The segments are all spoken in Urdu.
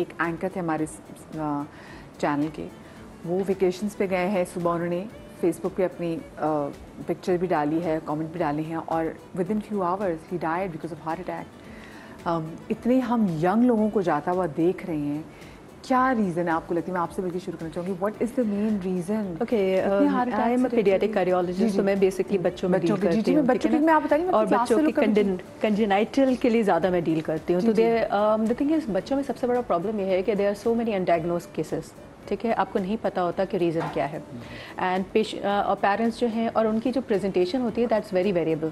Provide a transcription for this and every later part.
ایک اینکر تھے ہمارے چینل کے, وہ ویکیشنز پہ گئے ہیں, صبح انہوں نے فیس بک پہ اپنی پکچر بھی ڈالی ہے, کامنٹ بھی ڈالے ہیں, اور with in few hours he died because of heart attack. اتنے ہم ینگ لوگوں کو جاتا ہوا دیکھ رہے ہیں, کیا ریزن ہے آپ کو لگتی ہے؟ میں آپ سے بلکہ شروع کرنا چاہوں گی, what is the main reason? Okay, I am a paediatric cardiologist, تو میں بیسکلی بچوں میں ڈیل کرتی ہوں, اور بچوں کی کنجنائٹل کے لیے زیاد میں ڈیل کرتی ہوں. تو دا تھنگ از, بچوں میں سب سے بڑا پرابلم یہ ہے کہ there are so many undiagnosed cases, ٹھیک ہے, آپ کو نہیں پتہ ہوتا کہ ریزن کیا ہے, اینڈ اور پیرنٹس جو ہیں اور ان کی جو پریزنٹیشن ہوتی ہے دیٹس ویری ویریبل.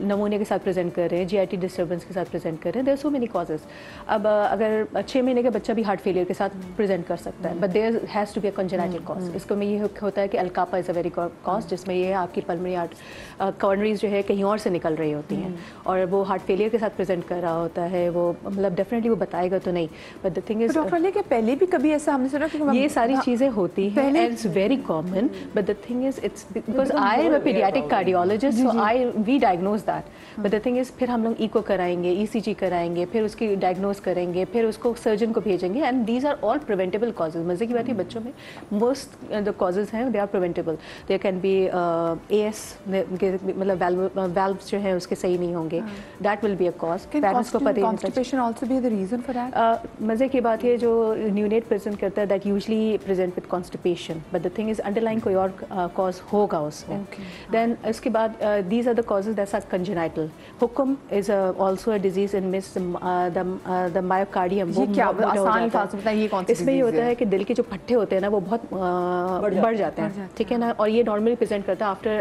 نمونیا کے ساتھ پریزنٹ کر رہے ہیں, جی آئی ٹی ڈسٹربنس کے ساتھ پریزنٹ کر رہے ہیں, there are so many causes. اب اگر 6 مہینے کا بچہ بھی ہارٹ فیلئر کے ساتھ پریزنٹ کر سکتا ہے, but there has to be a congenital cause. اس کو میں یہ ہوتا ہے کہ الکاپا از اے ویری کاز, جس میں یہ ہے آپ کی پلمنری کارنریز جو ہے کہیں اور سے نکل رہی ہوتی ہیں, اور وہ ہارٹ فیلئر کے ساتھ پریزنٹ کر رہا ہوتا ہے, وہ مطلب ڈیفینیٹلی وہ بتائے گا تو نہیں. But the thing is, doctor نے کہ پہلے بھی کبھی ایسا ہم نے سنا کہ یہ ساری چیزیں ہوتی ہیں, and it's very common, but the thing is it's because I am a paediatric cardiologist, so we diagnose that. But the thing is, پھر ہم لوگ ایکو کرائیں گے, ای سی جی کرائیں گے, پھر اس کی ڈائگنوز کریں گے, پھر اس کو سرجن کو بھیجیں گے, and these are all preventable causes. مزے کی بات ہے, بچوں میں موسٹ دا کازز ہیں they are preventable. There can be A S, مطلب ویلوز جو ہیں اس کے صحیح نہیں ہوں گے, that will be a cause. Parents کو پتہ نہیں. مزے کی بات ہے, جو نیونیٹ پریزنٹ کرتا ہے that usually present with constipation, but the thing is under line کوئی اور کاز ہوگا اس میں. دین اس کے بعد these are the causes that's are congenital. حکم از آلسو اے ڈیزیز ان مس دا مایوکارڈیم. اس میں یہ ہوتا ہے کہ دل کے جو پٹھے ہوتے ہیں نا وہ بہت بڑھ جاتے ہیں, ٹھیک ہے نا, اور یہ نارملی پریزنٹ کرتا ہے آفٹر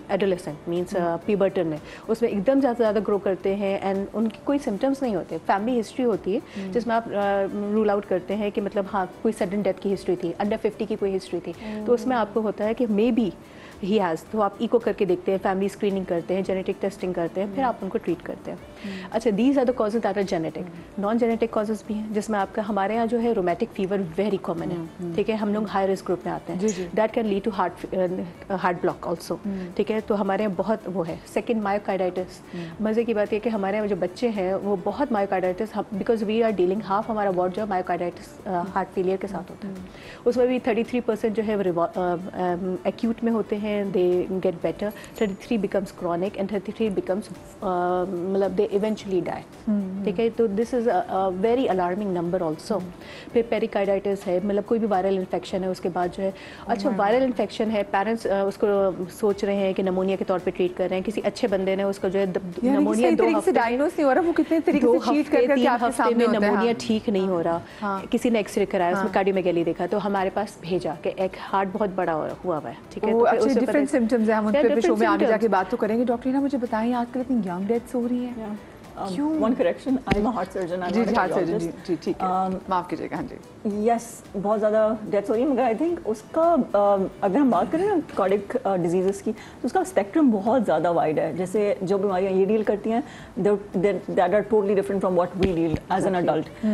ایڈولیسنٹ مینس پیبرٹن میں. اس میں ایک دم زیادہ گرو کرتے ہیں, اینڈ ان کی کوئی سمٹمس نہیں ہوتے. فیملی ہسٹری ہوتی ہے جس میں آپ رول آؤٹ کرتے ہیں کہ مطلب ہاں کوئی سڈن ڈیتھ کی ہسٹری تھی, انڈر 50 کی کوئی ہسٹری تھی, تو اس میں آپ کو ہوتا ہے کہ مے بی ہی ہیز. تو آپ ایکو کر کے دیکھتے ہیں, فیملی اسکریننگ کرتے ہیں, جینیٹک ٹیسٹنگ کرتے ہیں, پھر آپ ان کو ٹریٹ کرتے ہیں. اچھا, these are the causes that are genetic. Non genetic causes بھی ہیں, جس میں آپ کا ہمارے یہاں جو ہے رومیٹک فیور ویری کامن ہے, ٹھیک ہے, ہم لوگ ہائی رسک گروپ میں آتے ہیں, that can lead to heart block also, ٹھیک ہے. تو ہمارے یہاں بہت وہ ہے. Second, myocarditis. مزے کی بات یہ کہ ہمارے یہاں جو بچے ہیں وہ بہت myocarditis, because we are dealing half ہمارا وارڈ جو ہے مایوکارڈائٹس ہارٹ فیلئر کے ساتھ ہوتا ہے. اس میں بھی 33% جو ہے وہ ایکیوٹ میں ہوتے ہیں, they get better. 33 becomes chronic and 33 becomes مطلب they eventually die. ٹھیک ہے, تو دس از a very alarming number also. پھر پیریکارڈائٹس ہے, مطلب کوئی بھی وائرل انفیکشن ہے اس کے بعد جو ہے. اچھا, وائرل انفیکشن ہے, پیرنٹس اس کو سوچ رہے ہیں کہ نمونیا کے طور پہ ٹریٹ کر رہے ہیں. کسی اچھے بندے نے اس کو جو ہے نمونیا 2 ہفتے ڈائگنوز نہیں ہو رہا, وہ کتنے طریقے سے ٹریٹ کر کے آپ کے سامنے ہوتا ہے, نمونیا ٹھیک نہیں ہو رہا, کسی نے ایکس رے کرایا, اس میں کارڈیومیگلی دیکھا, تو ہمارے پاس بھیجا کہ ایک ہارٹ بہت بڑا ہوا ہوا ہے, ٹھیک ہے. تو ڈفرینٹ سمپٹمز ہیں, ہم ان پہ شو میں آگے جا کے بات تو کریں گے. ڈاکٹر نا مجھے بتائیں, آج کل اتنی ینگ ڈیتھس ہو رہی ہیں, one correction, I am a heart surgeon. جی ہارٹ سرجن, جی ٹھیک ہے, معاف کیجیے گا. ہاں جی, یس, بہت زیادہ ڈیتھس ہو رہی ہیں, مگر آئی تھنک اس کا اگر ہم بات کریں نا کارڈک ڈیزیزز کی, تو اس کا اسپیکٹرم بہت زیادہ وائڈ ہے. جیسے جو بیماریاں یہ ڈیل کرتی ہیں that are totally different from what we deal as an adult.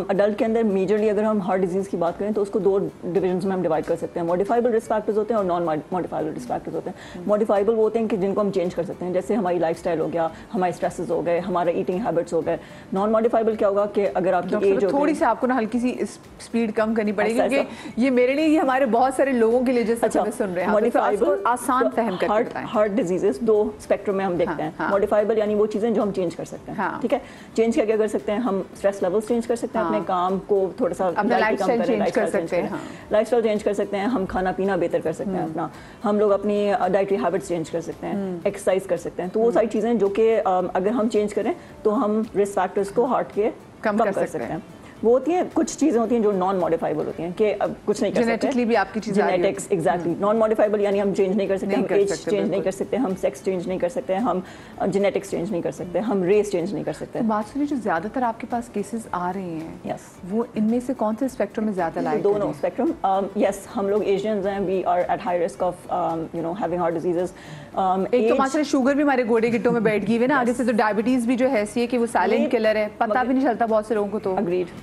Adult کے اندر میجرلی اگر ہم ہارٹ ڈیزیز کی بات کریں تو اس کو 2 ڈویژنس میں ہم ڈیوائڈ کر سکتے ہیں. موڈیفائبل رسک فیکٹرز ہوتے ہیں اور نان موڈیفائبل رسک فیکٹرز ہوتے ہیں. موڈیفائبل وہ ہوتے ہیں کہ جن کو ہم چینج کر سکتے ہیں, جیسے ہماری لائف اسٹائل ہو گیا, ہمارے اسٹریسز ہو گئے, ہمارے ایٹنگ ہیبٹس ہو گئے. نان موڈیفائبل کیا ہوگا کہ اگر آپ کی ایج تھوڑی سی آپ کو نا ہلکی سی اسپیڈ کم کرنی پڑے گی, کیونکہ یہ میرے لیے, یہ ہمارے بہت سارے لوگوں کے لیے جیسے سن رہے ہیں, آسان فہم کر کے بتائیں. ہارٹ ڈیزیزز 2 اسپیکٹرم میں ہم دیکھتے ہیں. موڈیفائبل یعنی وہ چیزیں جو ہم چینج کر سکتے ہیں, ٹھیک ہے. چینج کیا کر سکتے ہیں ہم؟ اسٹریس لیولس چینج کر سکتے ہیں, اپنے کام کو تھوڑا سا لائف اسٹائل چینج کر سکتے ہیں, لائف اسٹائل چینج کر سکتے ہیں, ہم کھانا پینا بہتر کر سکتے ہیں اپنا, ہم لوگ اپنی ڈائٹری ہیبٹس چینج کر سکتے ہیں, ایکسرسائز کر سکتے ہیں. تو وہ ساری چیزیں جو کہ اگر ہم چینج کریں تو ہم رسک فیکٹرز کو ہارٹ کے کم کر سکتے ہیں. وہ ہوتی ہیں کچھ چیزیں ہوتی ہیں جو نان موڈیفائبل ہوتی ہیں کہ اب کچھ نہیں کر سکتے. جینیٹکلی بھی آپ کی چیزیں جینیٹکس ایگزیکٹلی. نان موڈیفائبل یعنی ہم چینج نہیں کر سکتے, ہم ایج چینج نہیں کر سکتے, ہم سیکس چینج نہیں کر سکتے, ہم جینیٹکس چینج نہیں کر سکتے, ہم ریس چینج نہیں کر سکتے. بات سنیے, جو زیادہ تر آپ کے پاس کیسز آ رہے ہیں, یس, وہ ان میں سے کون سے اسپیکٹرم میں زیادہ لائق ہیں؟ دونوں اسپیکٹرم. یس, ہم لوگ ایشینز ہیں, we are at high risk of having heart diseases. ایک تو ماشاءاللہ شوگر بھی ہمارے گوڑے گٹوں میں بیٹھ گئی ہے نا, آگے سے تو ڈائبٹیز بھی جو ہے ایسی ہے کہ وہ سائلنٹ کلر ہے, پتہ بھی نہیں چلتا بہت سے لوگوں کو. تو agreed,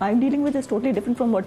I'm dealing with is totally different from what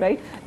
right?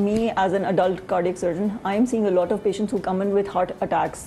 me as an adult cardiac surgeon, I am seeing a lot of patients who come in with heart attacks.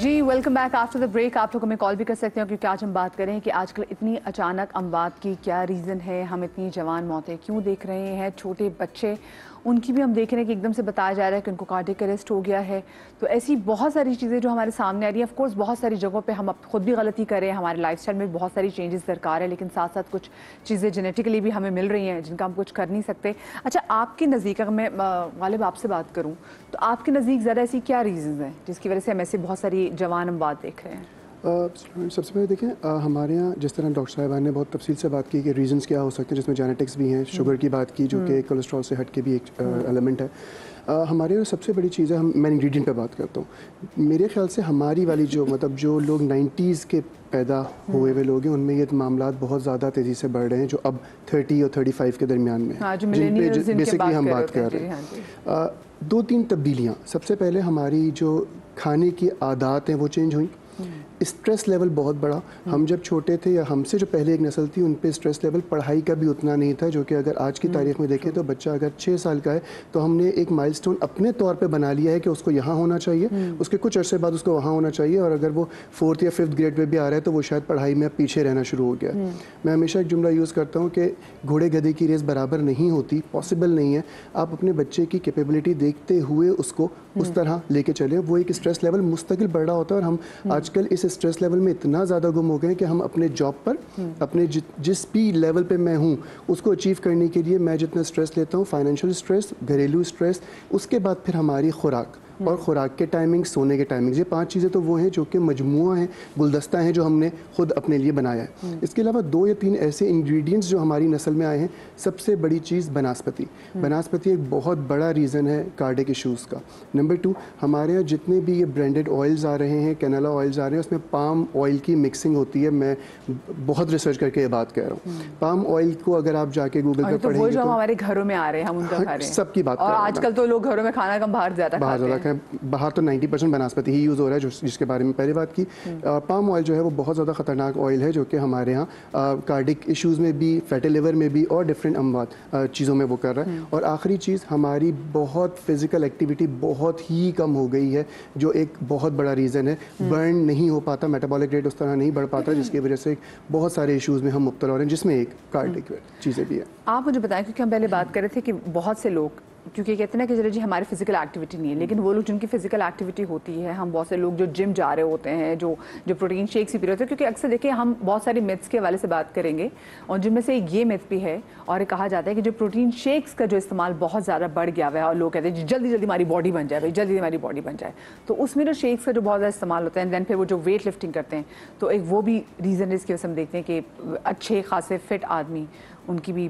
جی welcome back after the break. آپ لوگ ہمیں کال بھی کر سکتے ہیں کیونکہ آج ہم بات کریں کہ آج کل اتنی اچانک اموات کی کیا ریزن ہے, ہم اتنی جوان موتیں کیوں دیکھ رہے ہیں. چھوٹے بچے ان کی بھی ہم دیکھ رہے ہیں کہ ایک دم سے بتایا جا رہا ہے کہ ان کو کارڈیک اریسٹ ہو گیا ہے. تو ایسی بہت ساری چیزیں جو ہمارے سامنے آ رہی ہیں. آف کورس بہت ساری جگہوں پہ ہم خود بھی غلطی کریں, ہمارے لائف اسٹائل میں بہت ساری چینجز درکار ہے, لیکن ساتھ ساتھ کچھ چیزیں جینیٹیکلی بھی ہمیں مل رہی ہیں جن کا ہم کچھ کر نہیں سکتے. اچھا آپ کے نزدیک, اگر میں غالب آپ سے بات کروں تو آپ کے نزدیک ذرا ایسی کیا ریزنز ہیں جس کی وجہ سے ہم ایسے بہت ساری جوان اموات دیکھ رہے ہیں؟ سب سے پہلے دیکھیں, ہمارے یہاں جس طرح ڈاکٹر صاحبان نے بہت تفصیل سے بات کی کہ ریزنس کیا ہو سکتے ہیں, جس میں جینیٹکس بھی ہیں, شوگر کی بات کی جو کہ کولیسٹرول سے ہٹ کے بھی ایک ایلیمنٹ ہے. ہمارے یہاں سب سے بڑی چیز ہے, میں انگریڈینٹ پہ بات کرتا ہوں. میرے خیال سے ہماری والی جو جو لوگ 90s کے پیدا ہوئے ہوئے لوگ ہیں, ان میں یہ معاملات بہت زیادہ تیزی سے بڑھ رہے ہیں جو اب 30 اور 35 کے درمیان میں ہیں, جن پہ بیسکلی ہم بات کر رہے ہیں. 2-3 تبدیلیاں. سب سے پہلے ہماری جو کھانے کی عادات ہیں وہ چینج ہوئیں. اسٹریس لیول بہت بڑا. ہم جب چھوٹے تھے یا ہم سے جو پہلے ایک نسل تھی ان پہ اسٹریس لیول پڑھائی کا بھی اتنا نہیں تھا, جو کہ اگر آج کی تاریخ میں دیکھیں تو بچہ اگر 6 سال کا ہے تو ہم نے ایک مائل سٹون اپنے طور پہ بنا لیا ہے کہ اس کو یہاں ہونا چاہیے, اس کے کچھ عرصے بعد اس کو وہاں ہونا چاہیے, اور اگر وہ 4th یا 5th گریڈ میں بھی آ رہا ہے تو وہ شاید پڑھائی میں پیچھے رہنا شروع ہو گیا. میں ہمیشہ ایک جملہ یوز کرتا ہوں کہ گھوڑے گدھے کی ریس برابر نہیں ہوتی, پاسبل نہیں ہے. آپ اپنے بچے کی کیپیبلٹی دیکھتے ہوئے اس کو اس طرح لے کے چلیں. وہ ایک اسٹریس لیول مستقل بڑھ رہا ہوتا ہے, اور ہم آج کل اس اسٹریس لیول میں اتنا زیادہ گم ہو گئے کہ ہم اپنے جاب پر اپنے جس بھی لیول پہ میں ہوں اس کو اچیو کرنے کے لیے میں جتنا اسٹریس لیتا ہوں, فائنینشیل اسٹریس, گھریلو اسٹریس, اس کے بعد پھر ہماری خوراک اور خوراک کے ٹائمنگ, سونے کے ٹائمنگ, یہ 5 چیزیں تو وہ ہیں جو کہ مجموعہ ہیں, گلدستہ ہیں جو ہم نے خود اپنے لیے بنایا ہے. اس کے علاوہ 2 یا 3 ایسے انگریڈینٹس جو ہماری نسل میں آئے ہیں. سب سے بڑی چیز بناسپتی. بناسپتی ایک بہت بڑا ریزن ہے کارڈک ایشوز کا. نمبر 2, ہمارے یہاں جتنے بھی یہ برانڈڈ آئلز آ رہے ہیں, کینولا آئلز آ رہے ہیں, اس میں پام آئل کی مکسنگ ہوتی ہے. میں بہت ریسرچ کر کے یہ بات کہہ رہا ہوں. پام آئل کو اگر آپ جا کے گوگل پہ پڑھیں گے تو ہمارے گھروں میں آ رہے ہیں, ہم ان کا کھا رہے ہیں, سب کی بات کر رہا ہوں. اور آج کل تو لوگ گھروں میں کھانا کم باہر زیادہ کھاتے ہیں. باہر تو 90% بناسپتی ہی یوز ہو رہا ہے, جس کے بارے میں پہلے بات کی. پام آئل جو ہے وہ بہت زیادہ خطرناک آئل ہے جو کہ ہمارے ہاں کارڈک ایشوز میں بھی, فیٹی لیور میں بھی اور ڈفرینٹ اموات چیزوں میں وہ کر رہا ہے. اور آخری چیز, ہماری بہت فزیکل ایکٹیویٹی بہت ہی کم ہو گئی ہے جو ایک بہت بڑا ریزن ہے. برن نہیں ہو پاتا, میٹابولک ریٹ اس طرح نہیں بڑھ پاتا, جس کی وجہ سے بہت سارے ایشوز میں ہم مبتلا ہو رہے ہیں, جس میں ایک کارڈک چیزیں بھی ہیں. آپ مجھے بتائیں, کیونکہ ہم پہلے بات کر رہے تھے کہ بہت سے لوگ کیونکہ کہتے ہیں کہ جی ہماری فزیکل ایکٹیویٹی نہیں ہے, لیکن وہ لوگ جن کی فزیکل ایکٹیویٹی ہوتی ہے, ہم بہت سے لوگ جو جم جا رہے ہوتے ہیں, جو پروٹین شیکس بھی پی رہے ہوتے ہیں, کیونکہ اکثر دیکھیں ہم بہت ساری میتھس کے حوالے سے بات کریں گے, اور جن میں سے ایک یہ میتھ بھی ہے, اور کہا جاتا ہے کہ جو پروٹین شیکس کا جو استعمال بہت زیادہ بڑھ گیا ہوا ہے, اور لوگ کہتے ہیں جلدی جلدی ہماری باڈی بن جائے, جلدی ہماری باڈی بن جائے, تو اس میں جو شیکس کا جو بہت زیادہ استعمال ہوتا ہے, دین پھر وہ جو ویٹ لفٹنگ کرتے ہیں, تو ایک وہ بھی ریزن ہے اس کی وجہ سے ہم دیکھتے ہیں کہ اچھے خاصے فٹ آدمی ان کی بھی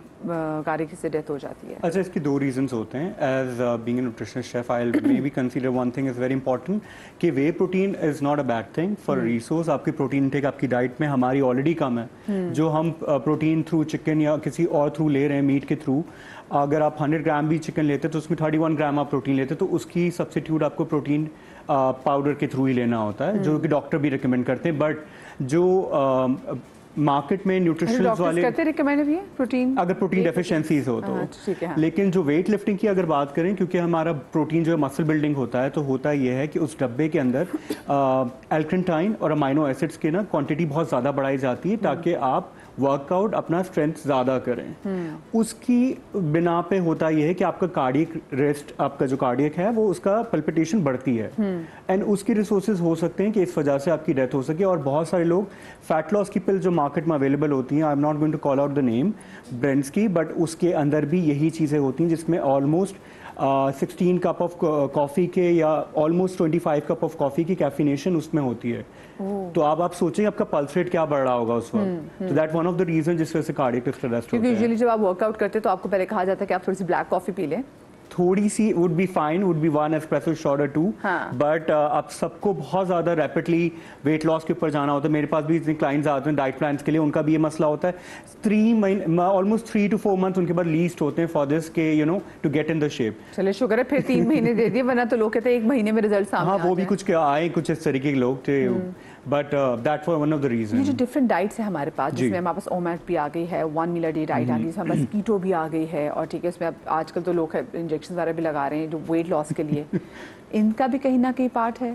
کارڈک سے ڈیتھ ہو جاتی ہے. اچھا, اس کی 2 ریزنس ہوتے ہیں. As being a nutritional chef I may be consider one thing is very important کہ way protein is not a bad thing for resource. آپ کی پروٹین انٹیک آپ کی ڈائٹ میں ہماری آلریڈی کم ہے. جو ہم پروٹین تھرو چکن یا کسی اور تھرو لے رہے ہیں, میٹ کے تھرو, اگر آپ 100 گرام بھی چکن لیتے تو اس میں 31 گرام آپ پروٹین لیتے, تو اس کی سبسٹیٹیوٹ آپ کو پروٹین پاؤڈر کے تھرو ہی لینا ہوتا ہے, جو کہ ڈاکٹر بھی ریکمینڈ کرتے ہیں. بٹ جو مارکیٹ میں نیوٹریشنلز والے اگر پروٹین ڈیفیشنسیز ہو تو, لیکن جو ویٹ لفٹنگ کی اگر بات کریں, کیونکہ ہمارا پروٹین جو ہے مسل بلڈنگ ہوتا ہے, تو ہوتا یہ ہے کہ اس ڈبے کے اندر ایلکنٹائن اور امائنو ایسڈس کی نا کوانٹٹی بہت زیادہ بڑھائی جاتی ہے تاکہ آپ ورک آؤٹ اپنا اسٹرینتھ زیادہ کریں. اس کی بنا پہ ہوتا یہ ہے کہ آپ کا کارڈیک ریسٹ, آپ کا جو کارڈیک ہے وہ اس کا پلپیٹیشن بڑھتی ہے, اینڈ اس کی ریسورسز ہو سکتے ہیں کہ اس وجہ سے آپ کی ڈیتھ ہو سکے. اور بہت سارے لوگ فیٹ لاس کی پل جو مارکیٹ میں اویلیبل ہوتی ہیں, I am not going to call out the name brands کی, بٹ اس کے اندر بھی یہی چیزیں ہوتی ہیں جس میں آلموسٹ 16 کپ آف کافی کے یا آلموسٹ 25 کپ آف کافی کی کیفینیشن اس میں ہوتی ہے. تو آپ سوچیں آپ کا پلس ریٹ کیا بڑھ رہا ہوگا اس وقت. تو that one of the reason جس وجہ سے کارڈیک ارسٹ ہوتا ہے. کیونکہ یوزلی جب آپ ورک آؤٹ کرتے تو آپ کو پہلے کہا جاتا ہے کہ آپ تھوڑی سی بلیک کافی پی لیں, تھوڑی سی would be fine, would be 1 espresso shot or 2, but اب سب کو بہت زیادہ ریپڈلی ویٹ لاس کے اوپر جانا ہوتا ہے. میرے پاس بھی اتنے کلائنٹس آتے ہیں ڈائٹ پلانس کے لیے, ان کا بھی یہ مسئلہ ہوتا ہے. 3 مہینے آلموسٹ 3 to 4 months ان کے بعد لیسٹ ہوتے ہیں فار دس کہ you know to get in the shape. چلے شکر ہے پھر 3 مہینے دے دیے, ورنہ تو لوگ کہتے ہیں 1 مہینے میں رزلٹ سامنے. ہاں وہ بھی کچھ آئے, کچھ اس طریقے کے لوگ تھے, but that for one of the reason. یہ جو ڈفرنٹ ڈائٹس ہیں ہمارے پاس, جس میں ہمارے پاس اومیٹ بھی آ گئی ہے, 1 میل ا ڈے ڈائٹ آ گئی, اس میں بس کیٹو بھی آ گئی ہے, اور ٹھیک ہے اس میں اب آج کل تو لوگ انجیکشن وغیرہ بھی لگا رہے ہیں جو ویٹ لاس کے لیے, ان کا بھی کہیں نہ کہیں پارٹ ہے.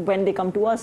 when they come to us